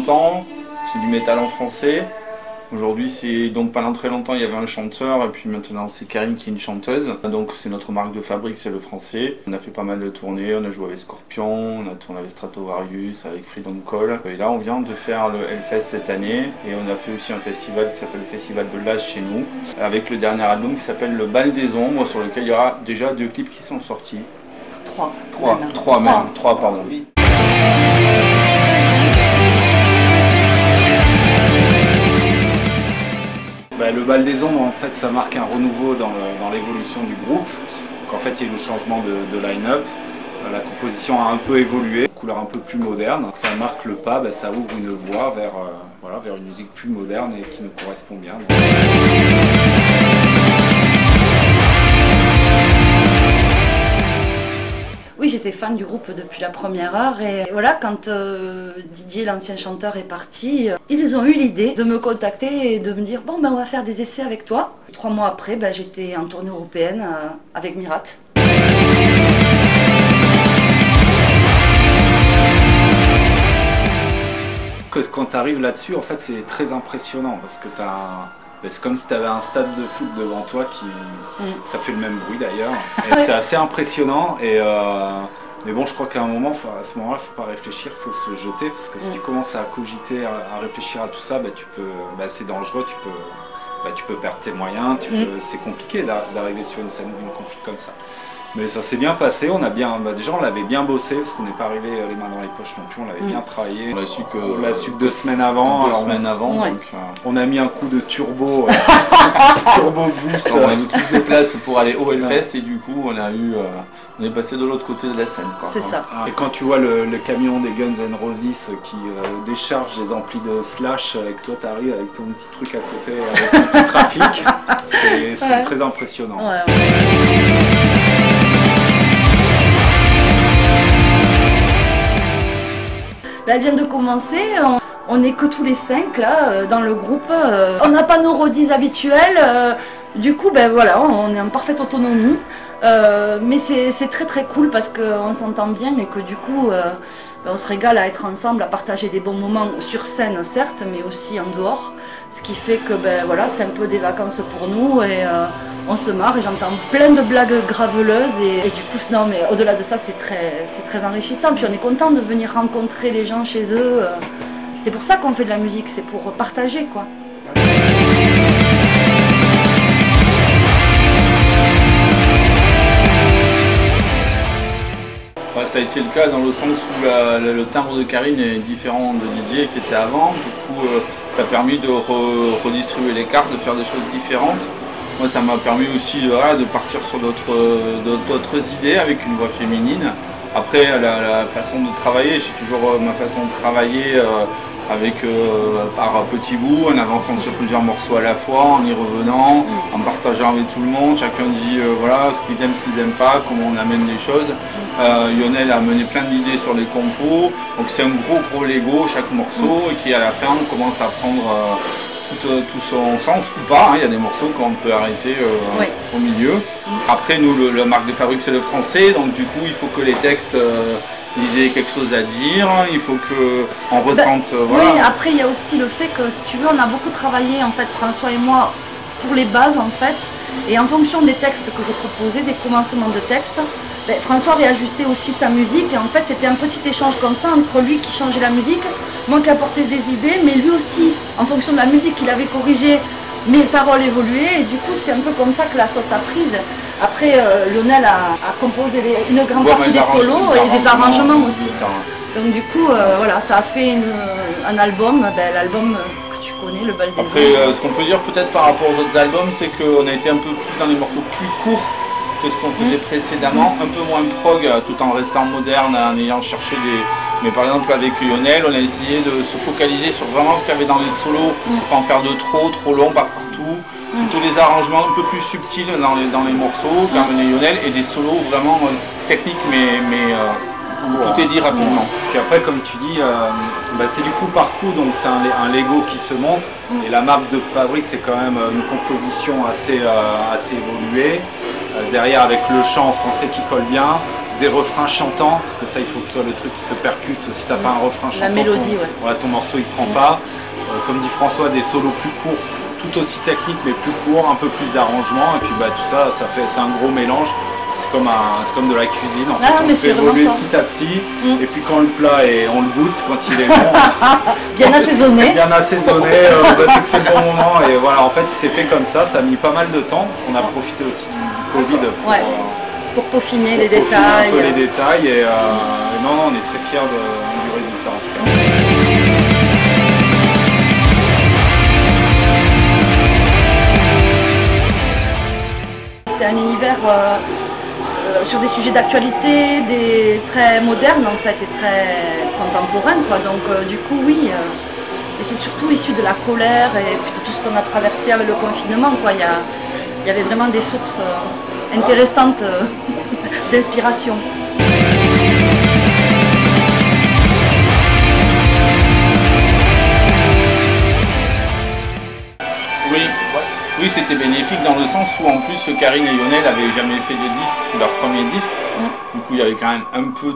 ans, c'est du métal en français. Aujourd'hui, c'est donc pendant très longtemps il y avait un chanteur et puis maintenant c'est Karine qui est une chanteuse. Donc c'est notre marque de fabrique, c'est le français. On a fait pas mal de tournées, on a joué avec Scorpion, on a tourné avec Stratovarius, avec Freedom Call. Et là on vient de faire le Hellfest cette année et on a fait aussi un festival qui s'appelle le Festival de l'Âge chez nous, avec le dernier album qui s'appelle Le Bal des Ombres, sur lequel il y aura déjà 2 clips qui sont sortis. 3 même, pardon. Le Bal des Ombres, en fait, ça marque un renouveau dans l'évolution du groupe. Donc, en fait, il y a eu le changement de line-up. La composition a un peu évolué, couleur un peu plus moderne. Donc, ça marque le pas, ça ouvre une voie vers une musique plus moderne et qui nous correspond bien. Oui, j'étais fan du groupe depuis la première heure et voilà, quand Didier, l'ancien chanteur, est parti, ils ont eu l'idée de me contacter et de me dire bon on va faire des essais avec toi. 3 mois après, j'étais en tournée européenne avec Mirat. Quand tu arrives là-dessus, en fait, c'est très impressionnant parce que c'est comme si tu avais un stade de foot devant toi ça fait le même bruit d'ailleurs. C'est assez impressionnant mais bon, je crois qu'à ce moment-là, il ne faut pas réfléchir, il faut se jeter parce que si tu commences à cogiter, à réfléchir à tout ça, c'est dangereux, tu peux perdre tes moyens, c'est compliqué d'arriver sur une scène, une config comme ça. Mais ça s'est bien passé, déjà on l'avait bien bossé parce qu'on n'est pas arrivé les mains dans les poches non plus, on l'avait bien travaillé. On l'a su que 2 semaines avant. Donc, on a mis un coup de turbo, turbo boost. On a mis toutes les places pour aller au Hellfest et du coup on est passé de l'autre côté de la scène. C'est ça. Et quand tu vois le camion des Guns N' Roses qui décharge les amplis de Slash et que toi t'arrives avec ton petit truc à côté, avec ton petit trafic, c'est très impressionnant. Elle vient de commencer, on n'est que tous les 5 là dans le groupe, on n'a pas nos roadies habituels, du coup voilà, on est en parfaite autonomie, mais c'est très cool parce qu'on s'entend bien et que du coup on se régale à être ensemble, à partager des bons moments sur scène certes, mais aussi en dehors, ce qui fait que voilà, c'est un peu des vacances pour nous et on se marre et j'entends plein de blagues graveleuses et du coup non mais au-delà de ça c'est très enrichissant, puis on est content de venir rencontrer les gens chez eux, c'est pour ça qu'on fait de la musique, c'est pour partager quoi. Ça a été le cas dans le sens où le timbre de Karine est différent de Didier qui était avant, du coup ça a permis de redistribuer les cartes, de faire des choses différentes. Moi ça m'a permis aussi de partir sur d'autres idées avec une voix féminine. Après la façon de travailler, j'ai toujours ma façon de travailler par petits bouts, en avançant sur plusieurs morceaux à la fois, en y revenant, en partageant avec tout le monde, chacun dit voilà ce qu'ils aiment, ce qu'ils n'aiment pas, comment on amène les choses. Lionel a mené plein d'idées sur les compos, donc c'est un gros Lego chaque morceau et qui à la fin on commence à prendre tout son sens ou pas, il y a des morceaux qu'on peut arrêter au milieu. Après nous la marque de fabrique c'est le français, donc du coup il faut que les textes ils aient quelque chose à dire, il faut qu'on ressente. Voilà. Oui, après il y a aussi le fait que si tu veux on a beaucoup travaillé en fait François et moi pour les bases en fait, et en fonction des textes que je proposais, des commencements de textes, François réajustait aussi sa musique et en fait c'était un petit échange comme ça entre lui qui changeait la musique, moi qui apportais des idées, mais lui aussi en fonction de la musique il avait corrigé, mes paroles évoluaient et du coup c'est un peu comme ça que la sauce a prise. Après Lionel a composé une grande partie des solos et des arrangements aussi. Donc du coup voilà, ça a fait un album, l'album que tu connais, Le Bal des Ombres. Après ce qu'on peut dire peut-être par rapport aux autres albums, c'est qu'on a été un peu plus dans les morceaux plus courts que ce qu'on faisait précédemment, un peu moins prog tout en restant moderne, en ayant cherché des... Mais par exemple avec Lionel, on a essayé de se focaliser sur vraiment ce qu'il y avait dans les solos, pas en faire de trop long, pas partout. Plutôt des arrangements un peu plus subtils dans les morceaux qu'a mené Lionel et des solos vraiment techniques mais tout est dit rapidement. Puis après comme tu dis, c'est du coup par coup, donc c'est un Lego qui se monte et la marque de fabrique c'est quand même une composition assez évoluée. Derrière avec le chant en français qui colle bien, des refrains chantants, parce que ça il faut que ce soit le truc qui te percute. Si t'as pas un refrain chantant, la mélodie, voilà, ton morceau il prend pas. Comme dit François, des solos plus courts, tout aussi techniques mais plus courts, un peu plus d'arrangement, et puis bah, tout ça, c'est un gros mélange. C'est comme de la cuisine, en fait, on le fait évoluer petit à petit, et puis quand le plat est, on le goûte, quand il est bon, bien assaisonné, c'est que c'est le bon moment, et voilà, en fait il s'est fait comme ça a mis pas mal de temps, on a profité aussi du Covid pour peaufiner les détails. Un peu les détails, et non, on est très fiers du résultat en tout cas. C'est un univers sur des sujets d'actualité, très modernes en fait et très contemporains quoi. Donc du coup oui, et c'est surtout issu de la colère et puis de tout ce qu'on a traversé avec le confinement quoi. Il y avait vraiment des sources intéressantes d'inspiration. Oui, c'était bénéfique dans le sens où en plus Karine et Lionel n'avaient jamais fait de disque, c'est leur premier disque. Du coup il y avait quand même un peu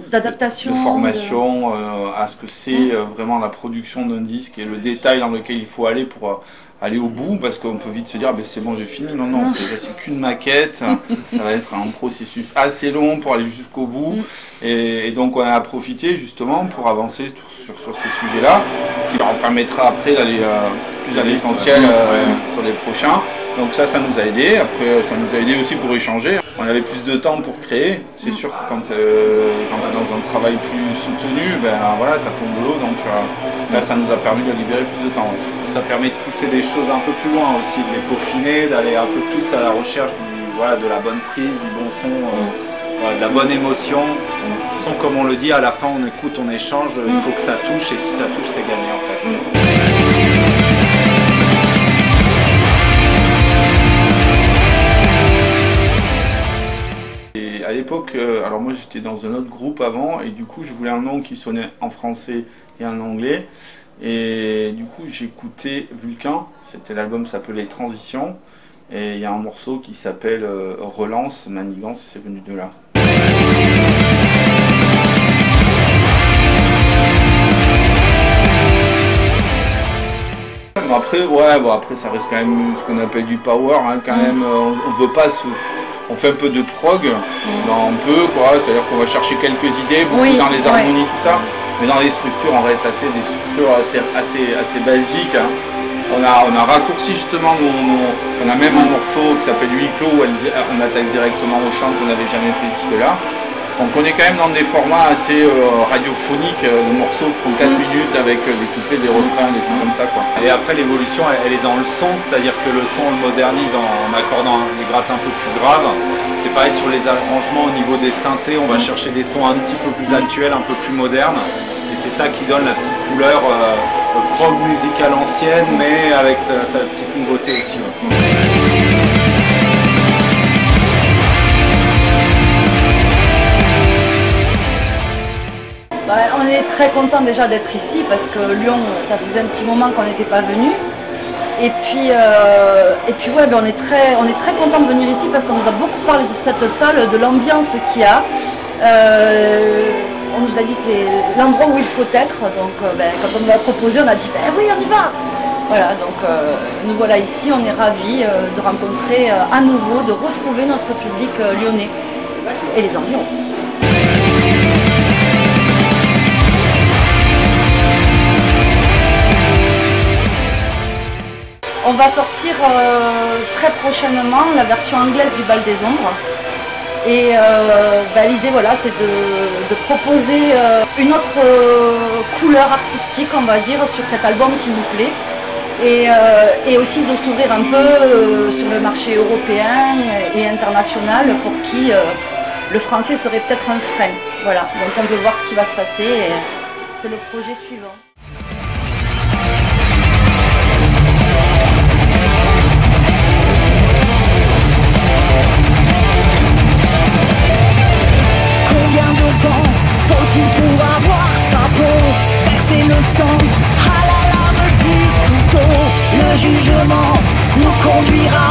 d'adaptation, de formation à ce que c'est vraiment la production d'un disque et le détail dans lequel il faut aller pour aller au bout, parce qu'on peut vite se dire c'est bon j'ai fini, non, c'est qu'une maquette, ça va être un processus assez long pour aller jusqu'au bout, et donc on a profité justement pour avancer sur ces sujets-là, qui leur permettra après d'aller plus à l'essentiel sur les prochains. Donc ça nous a aidé. Après ça nous a aidé aussi pour échanger. On avait plus de temps pour créer. C'est sûr que quand tu es dans un travail plus soutenu, ben voilà, tu as ton boulot, donc là ça nous a permis de libérer plus de temps. Ça permet de pousser les choses un peu plus loin aussi, de les peaufiner, d'aller un peu plus à la recherche de la bonne prise, du bon son, de la bonne émotion. Qui sont, comme on le dit, à la fin on écoute, on échange, il faut que ça touche, et si ça touche c'est gagné en fait. À l'époque, alors moi j'étais dans un autre groupe avant, et du coup je voulais un nom qui sonnait en français et en anglais, et du coup j'écoutais Vulcain, l'album s'appelait Transition, et il y a un morceau qui s'appelle Relance, Manigance, c'est venu de là. Après ça reste quand même ce qu'on appelle du power, hein, quand même, on veut pas on fait un peu de prog, c'est-à-dire qu'on va chercher quelques idées, beaucoup dans les harmonies, tout ça, mais dans les structures, on reste des structures assez basiques. Hein. On a raccourci justement, on a même un morceau qui s'appelle Huis clos, où on attaque directement au chant qu'on n'avait jamais fait jusque-là. Donc on est quand même dans des formats assez radiophoniques, de morceaux qui font 4 minutes avec des couplets, des refrains, des trucs comme ça quoi. Et après l'évolution elle est dans le son, c'est-à-dire que le son on le modernise en accordant des grattes un peu plus graves. C'est pareil sur les arrangements au niveau des synthés, on va chercher des sons un petit peu plus actuels, un peu plus modernes. Et c'est ça qui donne la petite couleur prog musicale ancienne, mais avec sa petite nouveauté aussi. On est très content déjà d'être ici parce que Lyon, ça faisait un petit moment qu'on n'était pas venu. Et puis on est très content de venir ici parce qu'on nous a beaucoup parlé de cette salle, de l'ambiance qu'il y a. On nous a dit c'est l'endroit où il faut être. Donc quand on nous l'a proposé, on a dit oui, on y va. Voilà, donc nous voilà ici, on est ravis de rencontrer à nouveau, de retrouver notre public lyonnais et les environs. On va sortir très prochainement la version anglaise du Bal des Ombres. Et l'idée voilà, c'est de proposer une autre couleur artistique, on va dire, sur cet album qui nous plaît. Et aussi de s'ouvrir un peu sur le marché européen et international pour qui le français serait peut-être un frein. Voilà, donc on veut voir ce qui va se passer et c'est le projet suivant. Faut-il pour avoir ta peau, verser le sang à la lame du couteau? Le jugement nous conduira